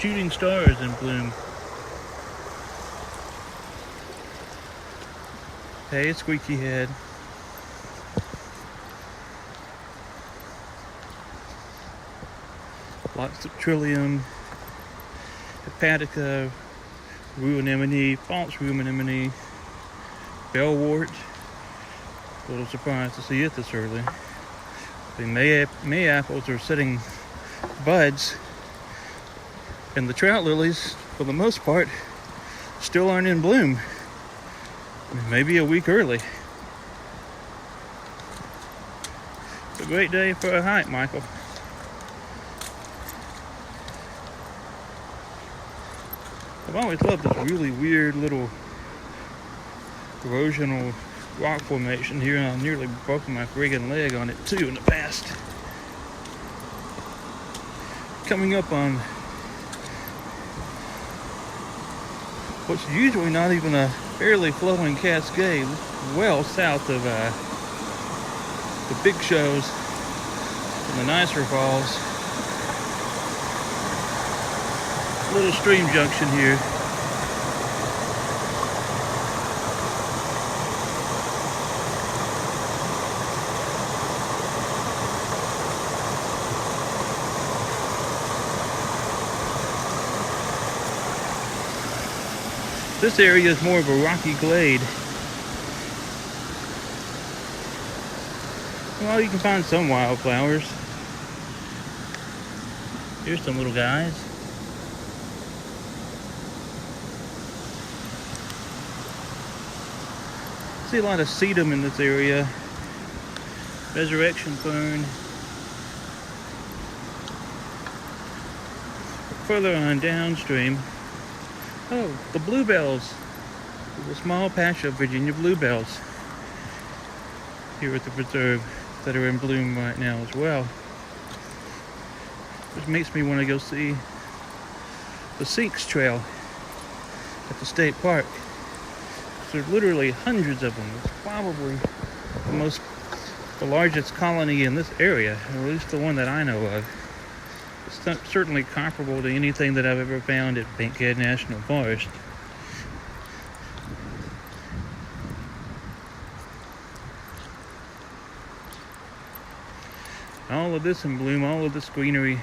shooting stars in bloom. Hey, squeaky head. Lots of trillium, hepatica, rue anemone, false rue anemone, bellwort. A little surprised to see it this early. The May apples are setting buds, and the trout lilies, for the most part, still aren't in bloom. Maybe a week early. It's a great day for a hike, Michael. I've always loved this really weird little erosional rock formation here, and I've nearly broken my friggin' leg on it too in the past. Coming up on what's usually not even a fairly flowing cascade, well south of the big shows and the nicer falls. Little stream junction here. This area is more of a rocky glade. Well, you can find some wildflowers. Here's some little guys. See a lot of sedum in this area. Resurrection fern. Further on downstream, oh, the bluebells. There's a small patch of Virginia bluebells here at the preserve that are in bloom right now as well. Which makes me want to go see the Sinks Trail at the state park. There's literally hundreds of them. It's probably the largest colony in this area, or at least the one that I know of. It's not certainly comparable to anything that I've ever found at Bankhead National Forest. All of this in bloom, all of this greenery.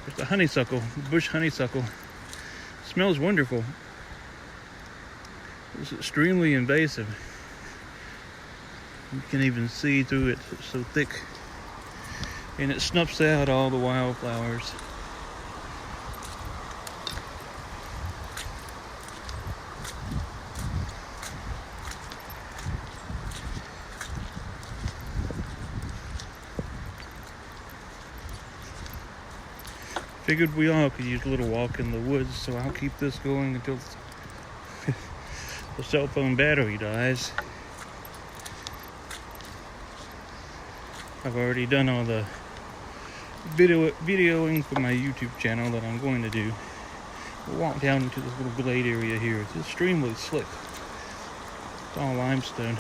There's the honeysuckle, the bush honeysuckle. It smells wonderful. It's extremely invasive. You can even see through it, it's so thick. And it snuffs out all the wildflowers. Figured we all could use a little walk in the woods, so I'll keep this going until the cell phone battery dies. I've already done all the videoing for my YouTube channel that I'm going to do. We'll walk down into this little glade area here. It's extremely slick. It's all limestone.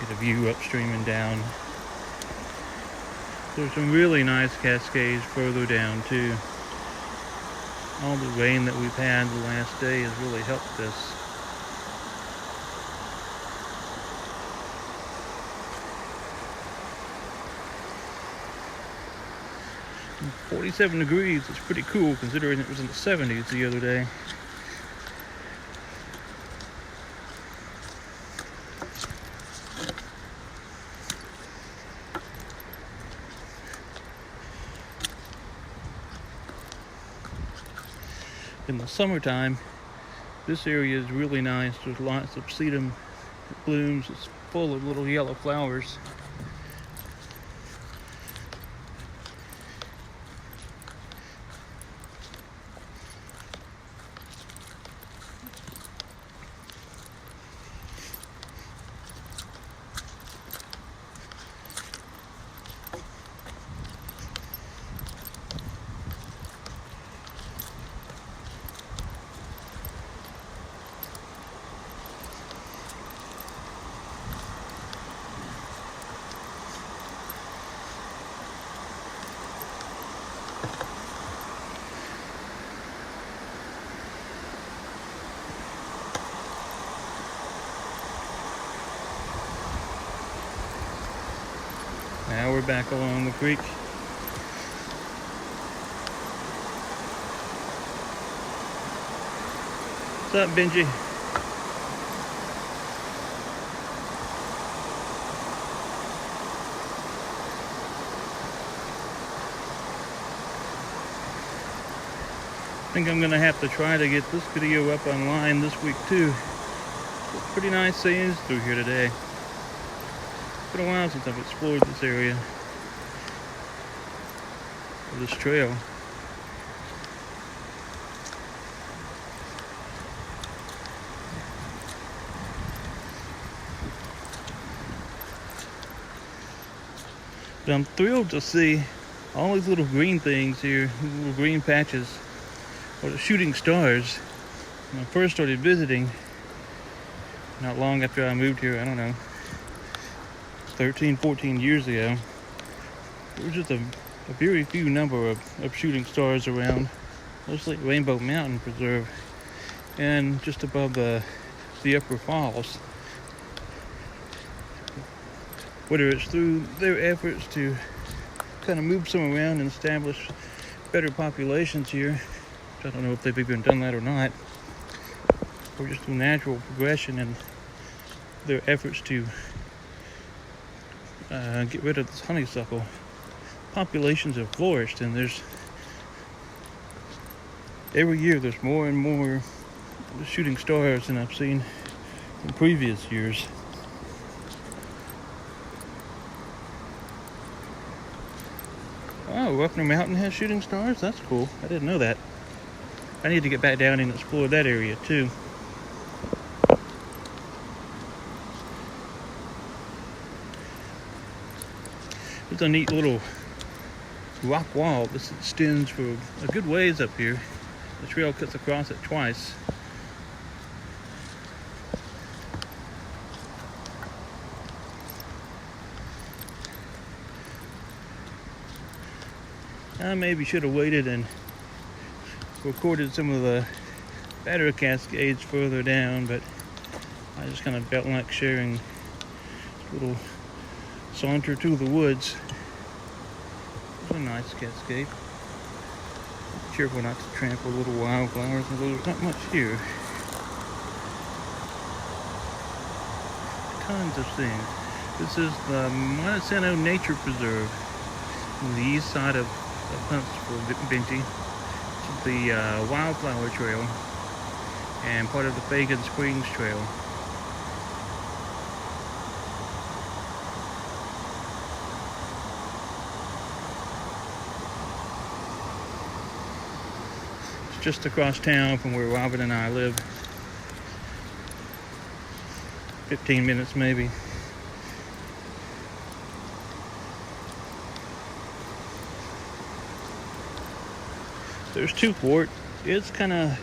Get a view upstream and down. There's some really nice cascades further down too. All the rain that we've had the last day has really helped this. 47 degrees, it's pretty cool considering it was in the 70s the other day. In the summertime, this area is really nice. There's lots of sedum blooms. It's full of little yellow flowers. Now we're back along the creek. What's up, Benji? I think I'm gonna have to try to get this video up online this week too. It's pretty nice scenes through here today. It's been a while since I've explored this area, or this trail. But I'm thrilled to see all these little green things here, little green patches, or the shooting stars. When I first started visiting, not long after I moved here, I don't know, 13, 14 years ago, there was just a very few number of shooting stars around, mostly Rainbow Mountain Preserve, and just above the upper falls. Whether it's through their efforts to kind of move some around and establish better populations here, I don't know if they've even done that or not, or just through natural progression and their efforts to get rid of this honeysuckle, populations have flourished, and every year there's more and more shooting stars than I've seen in previous years. Oh, Ruffner Mountain has shooting stars? That's cool. I didn't know that. I need to get back down and explore that area too. There's a neat little rock wall. This extends for a good ways up here. The trail cuts across it twice. I maybe should have waited and recorded some of the better cascades further down, but I just kind of felt like sharing this little saunter to the woods. It's a nice cascade. Be careful not to trample little wildflowers, although there's not much here. Tons of things. This is the Monte Nature Preserve on the east side of Huntsville, Benji. The Wildflower Trail and part of the Fagan Springs Trail. It's just across town from where Robin and I live. 15 minutes maybe. There's two fort. It's kind of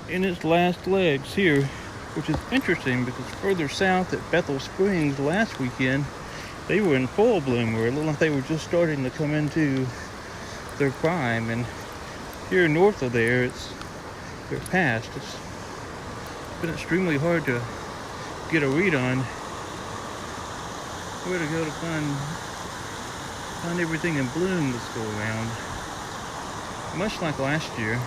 in its last legs here, which is interesting because further south at Bethel Springs last weekend, they were in full bloom, or it looked like they were just starting to come into their prime. And here north of there, they're past. It's been extremely hard to get a read on where to go to find everything in bloom this go around. Much like last year.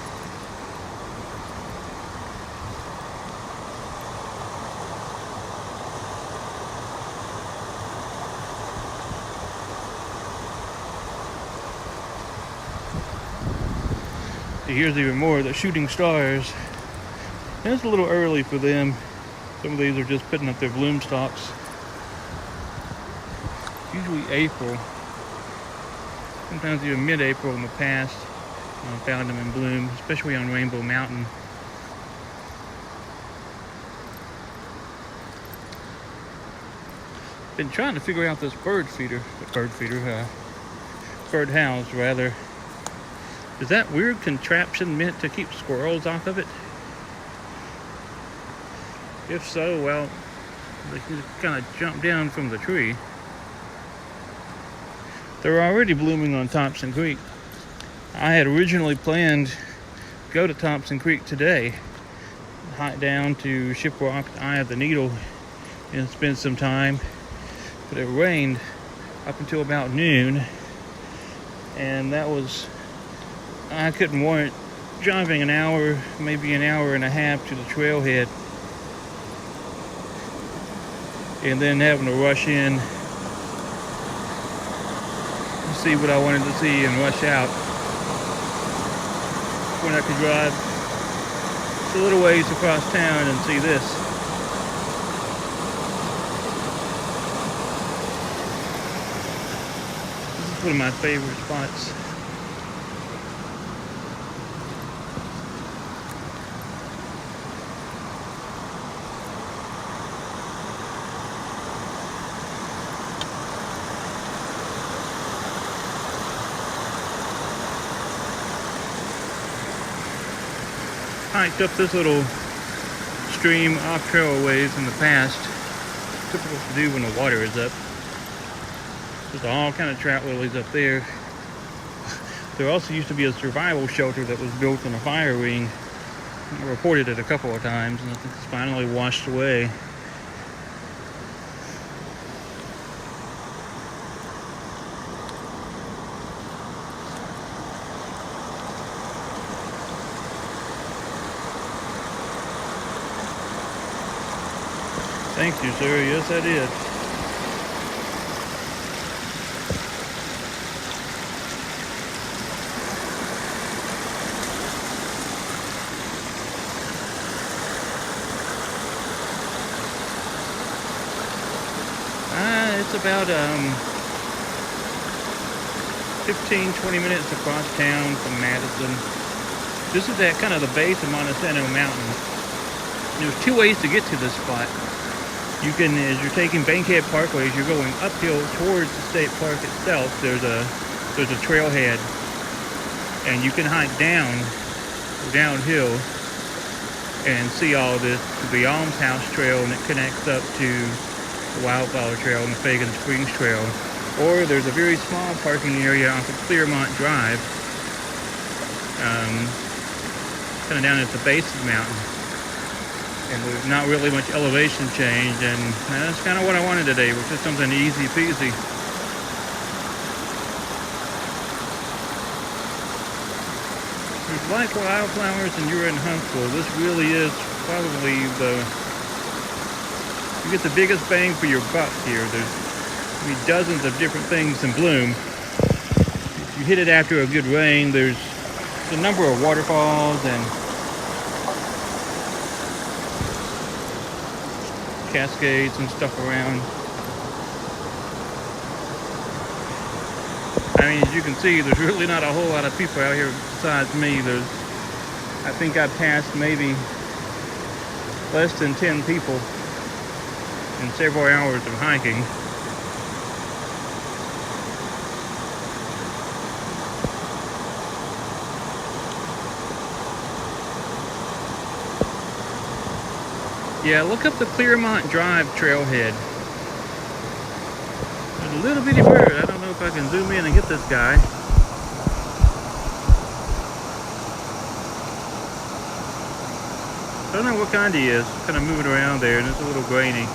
Here's even more of the shooting stars. And it's a little early for them. Some of these are just putting up their bloom stalks. Usually April. Sometimes even mid-April in the past. I found them in bloom, especially on Rainbow Mountain. Been trying to figure out this bird house rather. Is that weird contraption meant to keep squirrels off of it? If so, well, they can just kind of jump down from the tree. They're already blooming on Thompson Creek. I had originally planned to go to Thompson Creek today, hike down to Shipwreck, Eye of the Needle, and spend some time, but it rained up until about noon, and I couldn't warrant driving an hour, maybe an hour and a half to the trailhead, and then having to rush in to see what I wanted to see and rush out when I could drive a little ways across town and see this. This is one of my favorite spots. Hiked up this little stream off trailways in the past. Typical to do when the water is up. There's all kind of trout lilies up there. There also used to be a survival shelter that was built in a fire ring. I reported it a couple of times, and I think it's finally washed away. Thank you, sir. Yes, I did. It's about 15-20 minutes across town from Madison. This is at kind of the base of Monte Mountain. There's two ways to get to this spot. You can, as you're taking Bankhead Parkway, as you're going uphill towards the state park itself, there's a trailhead, and you can hike downhill and see all this to the Almshouse Trail, and it connects up to the Wildflower Trail and the Fagan Springs Trail. Or there's a very small parking area off of Clearmont Drive, kind of down at the base of the mountain. And there's not really much elevation change, and that's kind of what I wanted today, which is something easy peasy. If you like Wildflowers and you're in Huntsville, this really is probably you get the biggest bang for your buck here. There's dozens of different things in bloom. If you hit it after a good rain, there's a number of waterfalls and cascades and stuff around. I mean, as you can see, there's really not a whole lot of people out here besides me. I think I passed maybe less than 10 people in several hours of hiking. Yeah, look up the Clearmont Drive trailhead. There's a little bitty bird. I don't know if I can zoom in and get this guy. I don't know what kind he is. Kind of moving around there, and it's a little grainy.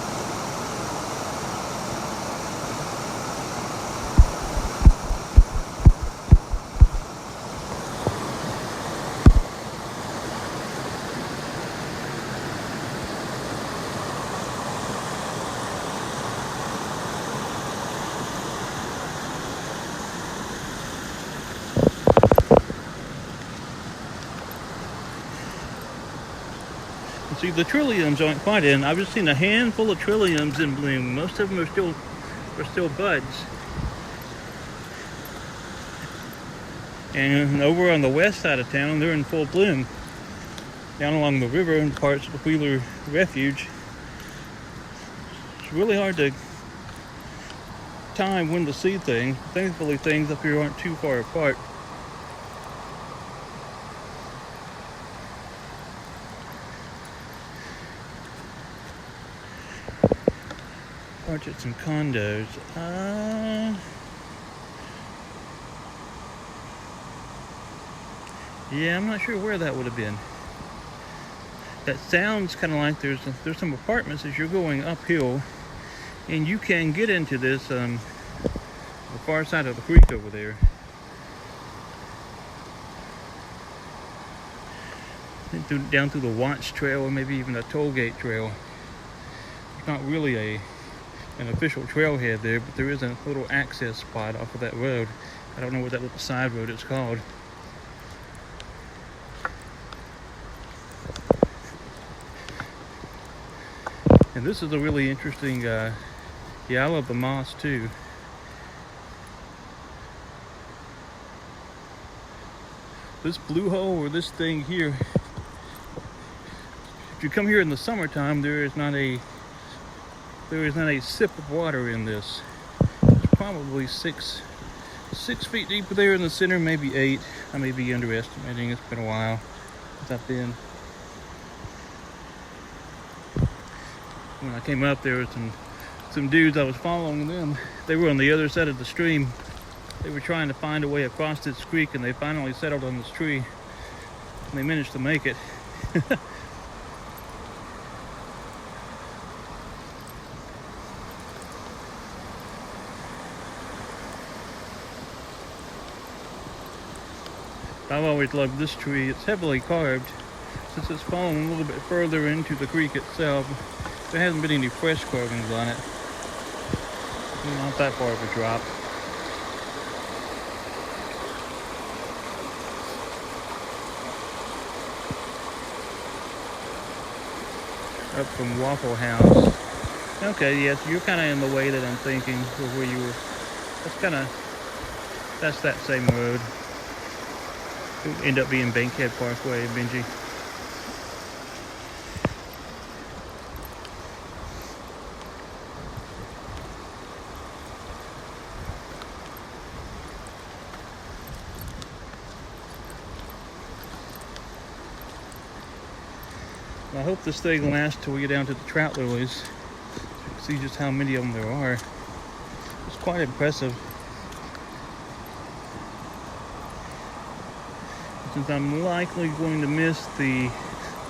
See, the trilliums aren't quite in. I've just seen a handful of trilliums in bloom. Most of them are still buds. And over on the west side of town, they're in full bloom. Down along the river in parts of the Wheeler Refuge. It's really hard to time when to see things. Thankfully, things up here aren't too far apart. Orchards and condos. Yeah, I'm not sure where that would have been. That sounds kind of like there's some apartments as you're going uphill, and you can get into this the far side of the creek over there. Down through the Watch Trail, or maybe even a toll gate trail. It's not really an official trailhead there, but there is a little access spot off of that road. I don't know what that little side road is called. And this is a really interesting, yeah, I love the moss too. This blue hole, or this thing here, if you come here in the summertime, there is not a sip of water in this. It's probably six feet deep there in the center, maybe 8. I may be underestimating. It's been a while since I've been. When I came up, there were some dudes I was following them. They were on the other side of the stream. They were trying to find a way across this creek, and they finally settled on this tree. And they managed to make it. I've always loved this tree. It's heavily carved. Since it's fallen a little bit further into the creek itself, there hasn't been any fresh carvings on it. Not that far of a drop. Up from Waffle House. Okay, yes, you're kind of in the way that I'm thinking of where you were. That's that same road. It'll end up being Bankhead Parkway, Benji. I hope this thing lasts till we get down to the trout lilies. So you can see just how many of them there are. It's quite impressive. Since I'm likely going to miss the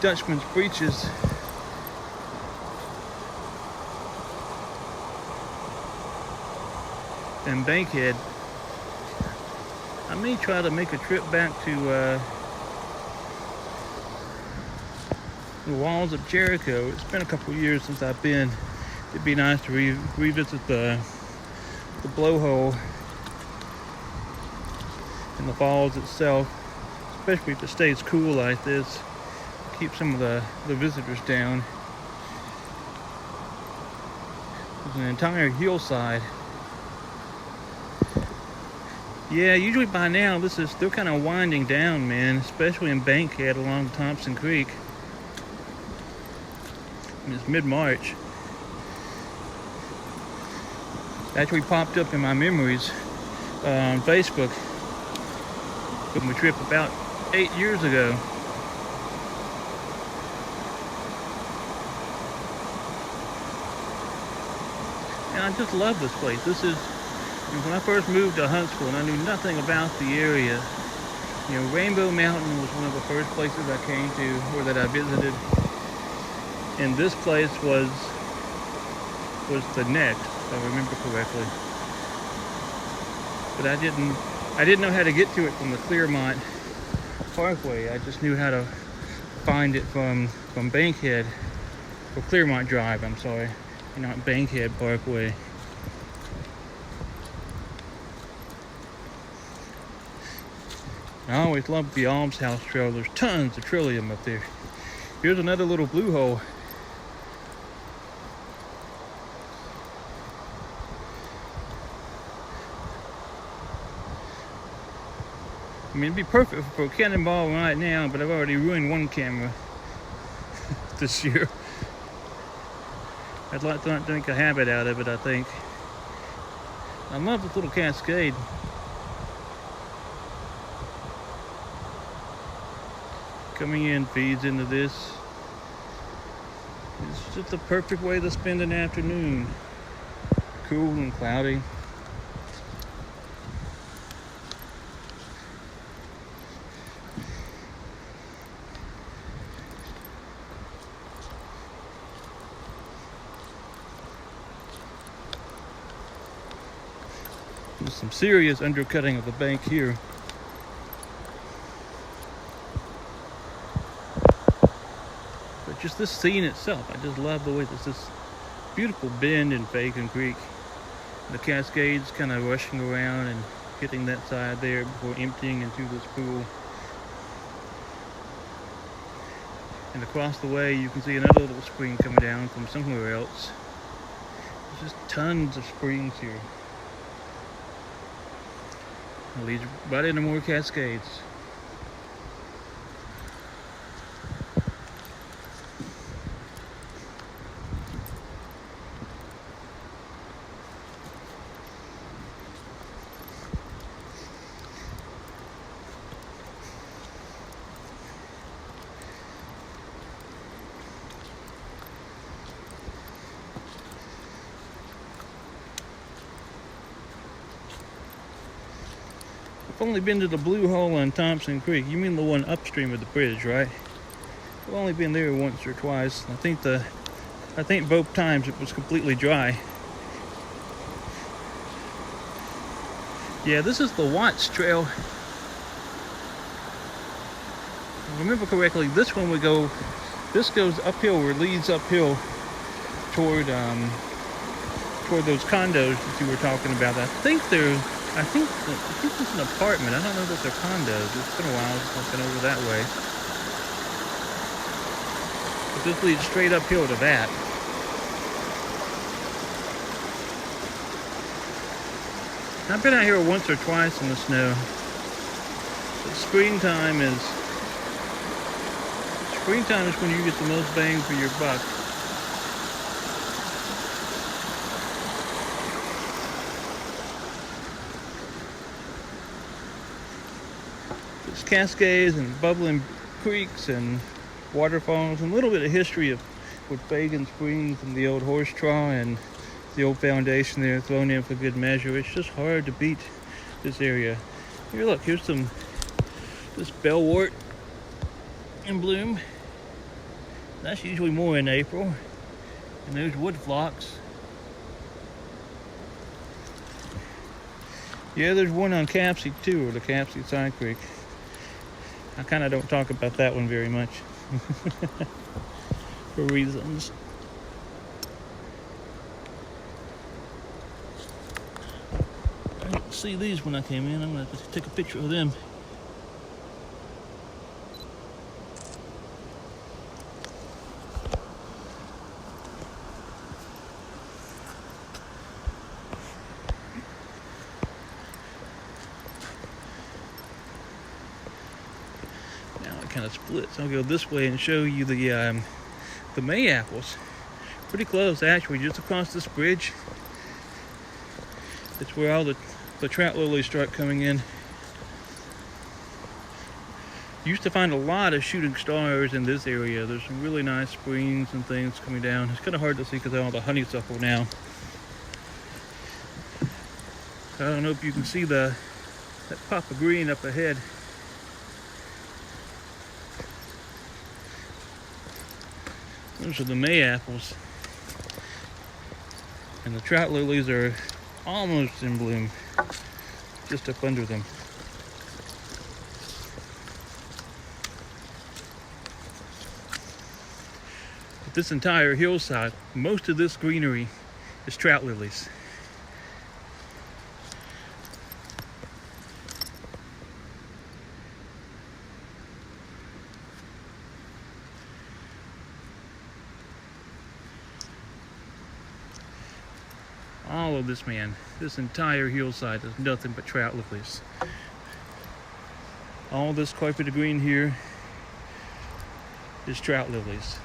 Dutchman's Breeches, and Bankhead, I may try to make a trip back to the walls of Jericho. It's been a couple years since I've been. It'd be nice to revisit the blowhole and the falls itself, especially if it stays cool like this. Keep some of the visitors down. There's an entire hillside. Yeah, usually by now they're kind of winding down, man, especially in Bankhead along Thompson Creek. It's mid-March. Actually popped up in my memories on Facebook from a trip about 8 years ago. And I just love this place. This is, when I first moved to Huntsville and I knew nothing about the area, Rainbow Mountain was one of the first places I came to, or that I visited. And this place was the next, if I remember correctly. But I didn't know how to get to it from the Clearmont Parkway. I just knew how to find it from Bankhead, or Clearmont Drive, I'm sorry, and not Bankhead Parkway. I always loved the Almshouse Trail. There's tons of trillium up there. Here's another little blue hole. I mean, it'd be perfect for a cannonball right now, but I've already ruined one camera this year. I'd like to not make a habit out of it, I think. I love this little cascade. Coming in, feeds into this. It's just the perfect way to spend an afternoon. Cool and cloudy. There's some serious undercutting of the bank here. But just this scene itself, I just love the way there's this beautiful bend in Bacon Creek. The cascades kind of rushing around and hitting that side there before emptying into this pool. And across the way you can see another little spring coming down from somewhere else. There's just tons of springs here. It leads right into more cascades. I've only been to the Blue Hole on Thompson Creek. You mean the one upstream of the bridge, right? I've only been there once or twice. I think both times it was completely dry. Yeah, this is the Watts Trail. If I remember correctly, this one this goes uphill or leads uphill toward those condos that you were talking about. I think it's an apartment. I don't know if they're condos. It's been a while since I've been over that way. But this leads straight uphill to that. I've been out here once or twice in the snow. But springtime is when you get the most bang for your buck. There's cascades and bubbling creeks and waterfalls and a little bit of history with Fagan Springs and the old horse trough and the old foundation there thrown in for good measure. It's just hard to beat this area. Here, look, here's this bellwort in bloom. That's usually more in April. And there's wood phlox. Yeah, there's one on Capsy too, or the Capsy Side Creek. I kind of don't talk about that one very much for reasons. I didn't see these when I came in. I'm going to take a picture of them. Kind of splits. I'll go this way and show you the May-apples. Pretty close, actually, just across this bridge. It's where all the trout lilies start coming in. Used to find a lot of shooting stars in this area. There's some really nice springs and things coming down. It's kind of hard to see because of all the honeysuckle now. I don't know if you can see that pop of green up ahead. Those are the May-apples. And the trout lilies are almost in bloom, just up under them. But this entire hillside, most of this greenery is trout lilies. All of this entire hillside is nothing but trout lilies. All this carpet of green here is trout lilies.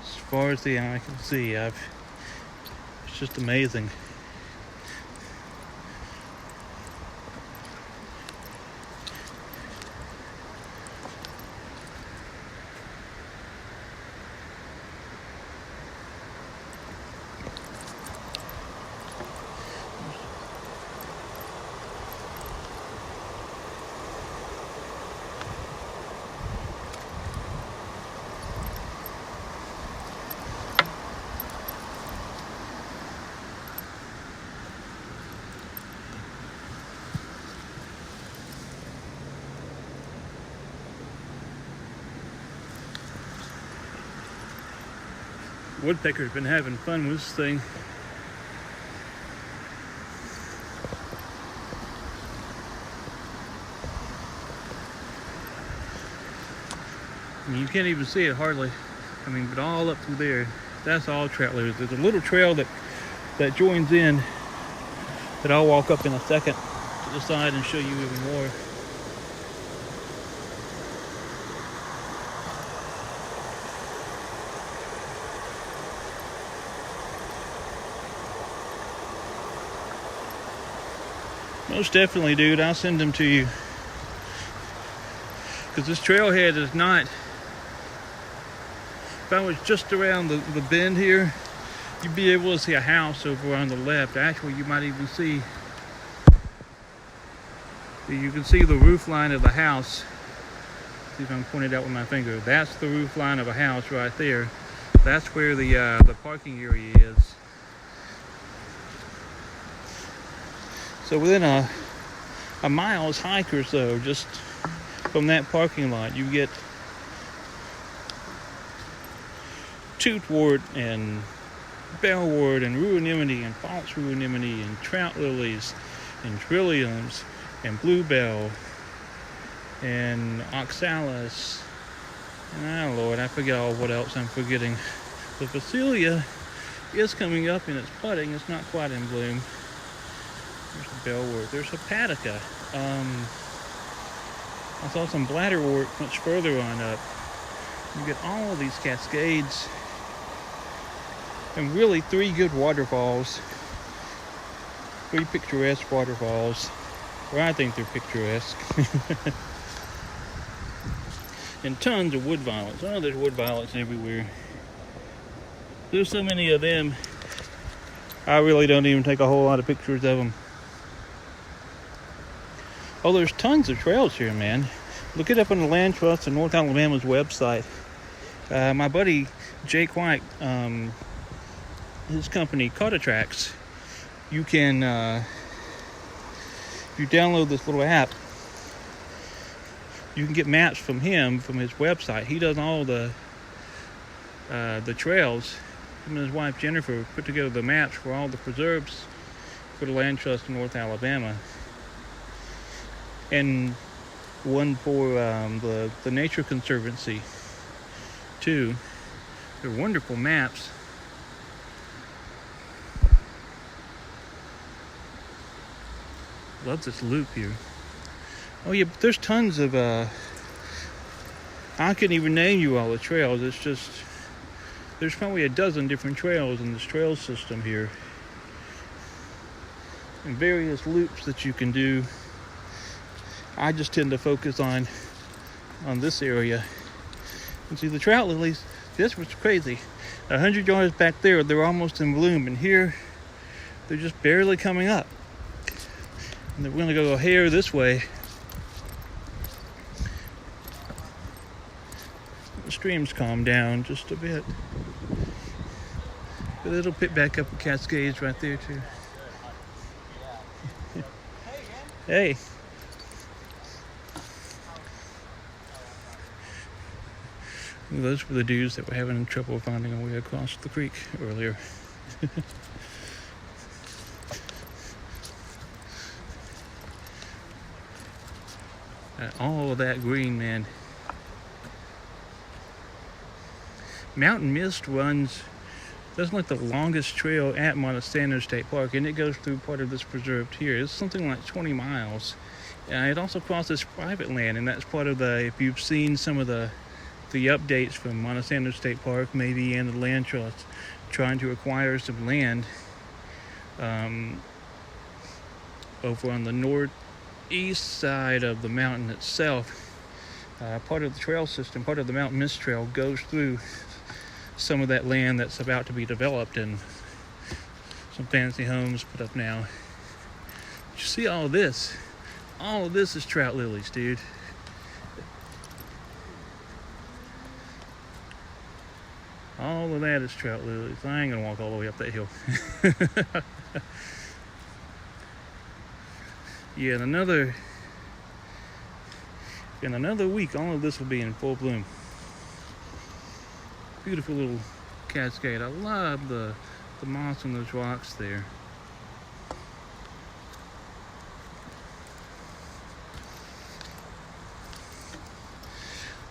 As far as the eye can see, it's just amazing. Woodpecker's been having fun with this thing. And you can't even see it hardly. I mean, but all up through there, that's all trout lilies. There's a little trail that joins in that I'll walk up in a second to the side and show you even more. Most definitely, dude. I'll send them to you. Because this trailhead is not... If I was just around the bend here, you'd be able to see a house over on the left. Actually, you might even see... You can see the roof line of the house. See if I can point it out with my finger. That's the roof line of a house right there. That's where the parking area is. So within a mile's hike or so, just from that parking lot, you get tootwort and bellwort and rue anemone and false rue anemone and trout lilies and trilliums and bluebell and oxalis and Lord, I forget all what else I'm forgetting. The Phacelia is coming up and it's budding. It's not quite in bloom. There's a bellwort. There's hepatica. I saw some bladderwort much further on up. You get all of these cascades and really 3 good waterfalls. 3 picturesque waterfalls. Well, I think they're picturesque. And tons of wood violets. Oh, there's wood violets everywhere. There's so many of them. I really don't even take a whole lot of pictures of them. Oh, there's tons of trails here, man. Look it up on the Land Trust and North Alabama's website. My buddy Jake White, his company Tracks, you can if you download this little app, you can get maps from him from his website. He does all the trails. Him and his wife Jennifer put together the maps for all the preserves for the Land Trust in North Alabama. And one for the Nature Conservancy too. They're wonderful maps. Love this loop here. Oh yeah, but there's tons of I couldn't even name you all the trails. It's just there's probably a dozen different trails in this trail system here. And various loops that you can do. I just tend to focus on this area. And see the trout lilies, this was crazy. 100 yards back there, they're almost in bloom, and here they're just barely coming up. And we're gonna go here this way. The stream's calmed down just a bit. But it'll pick back up the cascades right there too. Hey. Those were the dudes that were having trouble finding a way across the creek earlier. All of that green, man. Mountain Mist runs, that's like the longest trail at Monte State Park, and it goes through part of this preserved here. It's something like 20 miles. And it also crosses private land, and that's part of the, if you've seen some of the updates from Monte State Park, maybe, and the Land Trust, trying to acquire some land over on the northeast side of the mountain itself. Part of the trail system, part of the Mountain Mist Trail goes through some of that land that's about to be developed and some fancy homes put up now. You see all of this? All of this is trout lilies, dude. All of that is trout lilies. I ain't gonna walk all the way up that hill. Yeah, in another week, all of this will be in full bloom. Beautiful little cascade. I love the moss on those rocks there.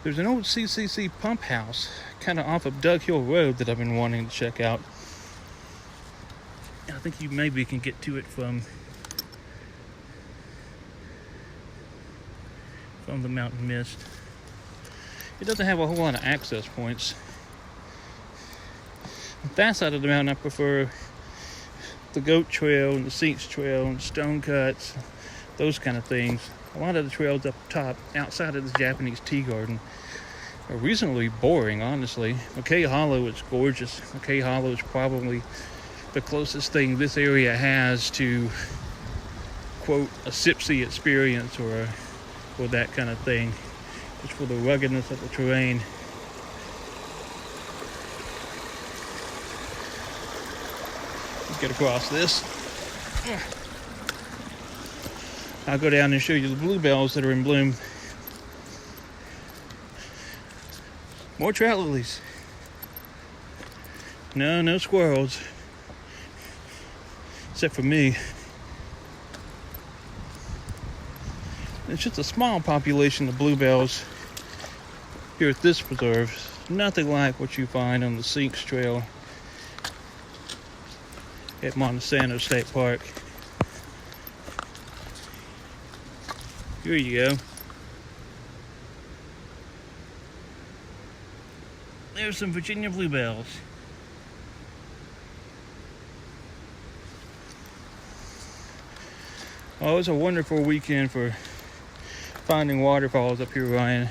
There's an old CCC pump house kind of off of Dug Hill Road that I've been wanting to check out. I think you maybe can get to it from the Mountain Mist. It doesn't have a whole lot of access points. On that side of the mountain, I prefer the Goat Trail and the Sinks Trail and Stone Cuts, those kind of things. A lot of the trails up top, outside of the Japanese tea garden, are reasonably boring, honestly. McKay Hollow is gorgeous. McKay Hollow is probably the closest thing this area has to, quote, a Sipsey experience or that kind of thing, just for the ruggedness of the terrain. Let's get across this. I'll go down and show you the bluebells that are in bloom. More trout lilies. No squirrels. Except for me. It's just a small population of bluebells here at this preserve. Nothing like what you find on the Sinks Trail at Monte Sano State Park. Here you go. There's some Virginia bluebells. Oh, it's a wonderful weekend for finding waterfalls up here, Ryan.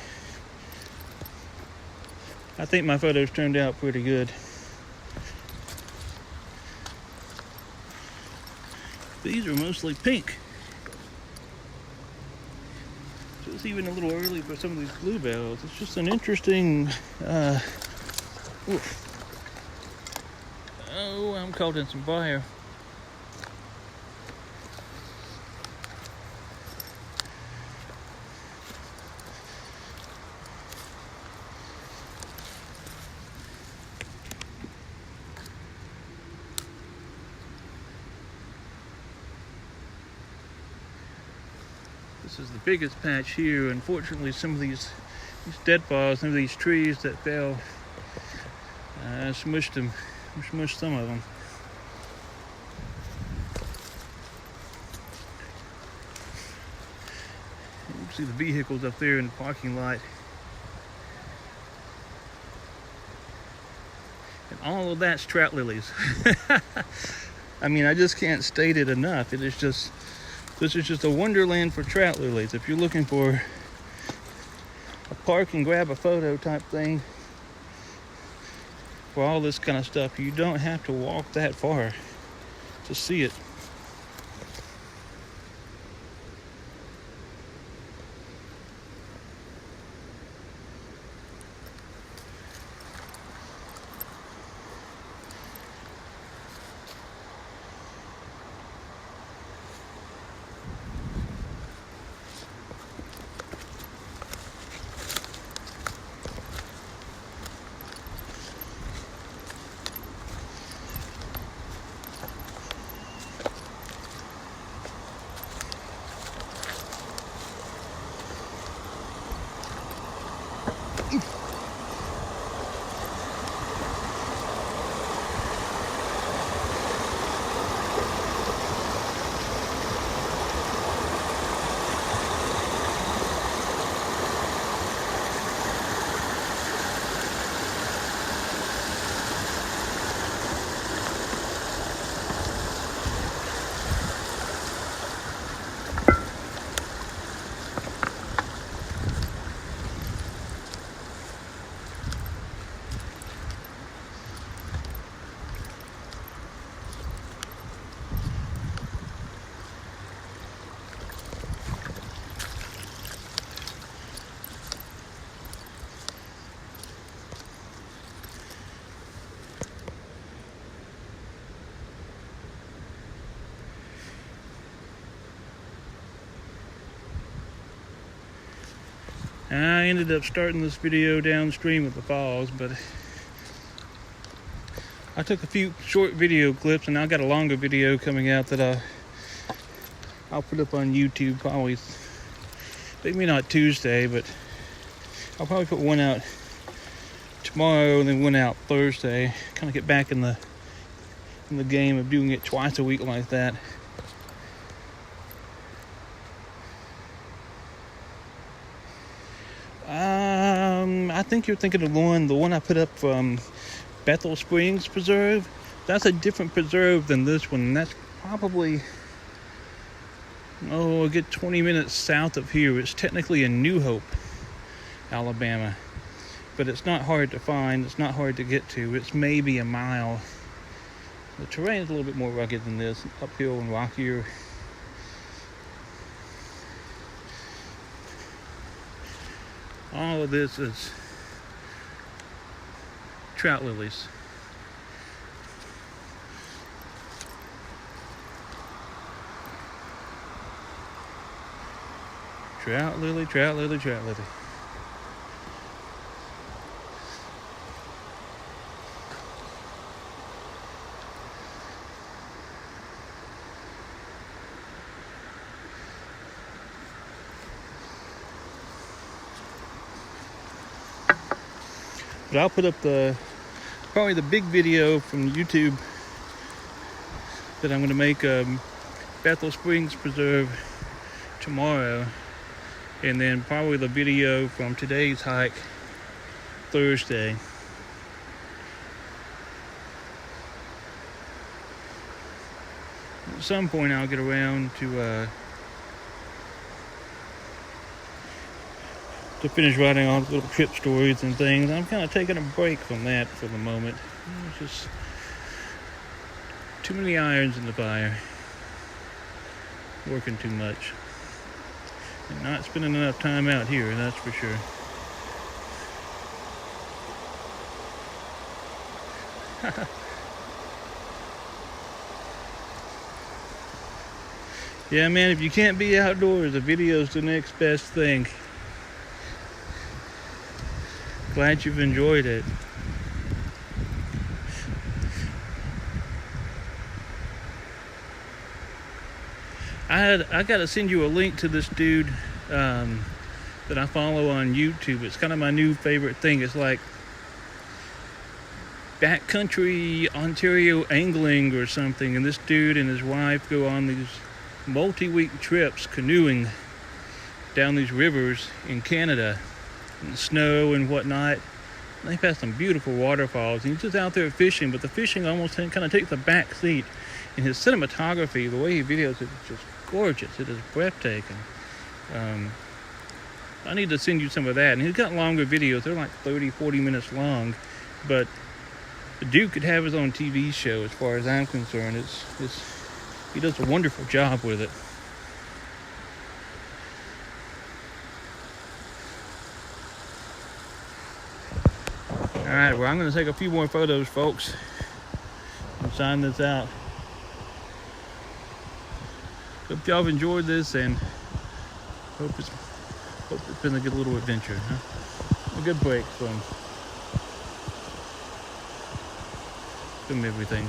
I think my photos turned out pretty good. These are mostly pink. So it's even a little early for some of these bluebells. It's just an interesting, oh, I'm caught in some fire. This is the biggest patch here. Unfortunately, some of these deadfalls, some of these trees that fell, smushed some of them. You can see the vehicles up there in the parking lot. And all of that's trout lilies. I mean, I just can't state it enough. This is just a wonderland for trout lilies. If you're looking for a park and grab a photo type thing for all this kind of stuff, you don't have to walk that far to see it. I ended up starting this video downstream of the falls, but I took a few short video clips, and I got a longer video coming out that I'll put up on YouTube probably, maybe not Tuesday, but I'll probably put one out tomorrow and then one out Thursday. Kind of get back in the game of doing it twice a week like that. I think you're thinking of the one I put up from Bethel Springs Preserve. That's a different preserve than this one. That's probably a good 20 minutes south of here. It's technically in New Hope, Alabama, but it's not hard to find. It's not hard to get to. It's maybe a mile. The terrain is a little bit more rugged than this, uphill and rockier. All of this is trout lilies. Trout lily, trout lily, trout lily. But I'll put up probably the big video from YouTube that I'm going to make Bethel Springs Preserve tomorrow, and then probably the video from today's hike Thursday. At some point I'll get around to finish writing all the little trip stories and things. I'm kind of taking a break from that for the moment. It's just too many irons in the fire. Working too much. And not spending enough time out here, that's for sure. Yeah, man, if you can't be outdoors, the video's the next best thing. Glad you've enjoyed it. I gotta send you a link to this dude that I follow on YouTube. It's kind of my new favorite thing. It's like backcountry Ontario angling or something, and this dude and his wife go on these multi-week trips canoeing down these rivers in Canada. And snow and whatnot. They pass some beautiful waterfalls, and he's just out there fishing, but the fishing almost kind of takes the back seat. And his cinematography, the way he videos it, is just gorgeous. It is breathtaking. I need to send you some of that. And he's got longer videos. They're like 30-40 minutes long, but the dude could have his own TV show as far as I'm concerned. He does a wonderful job with it. Alright, well, I'm going to take a few more photos, folks, and sign this out. Hope y'all have enjoyed this, and hope it's been a good little adventure, huh? A good break from everything.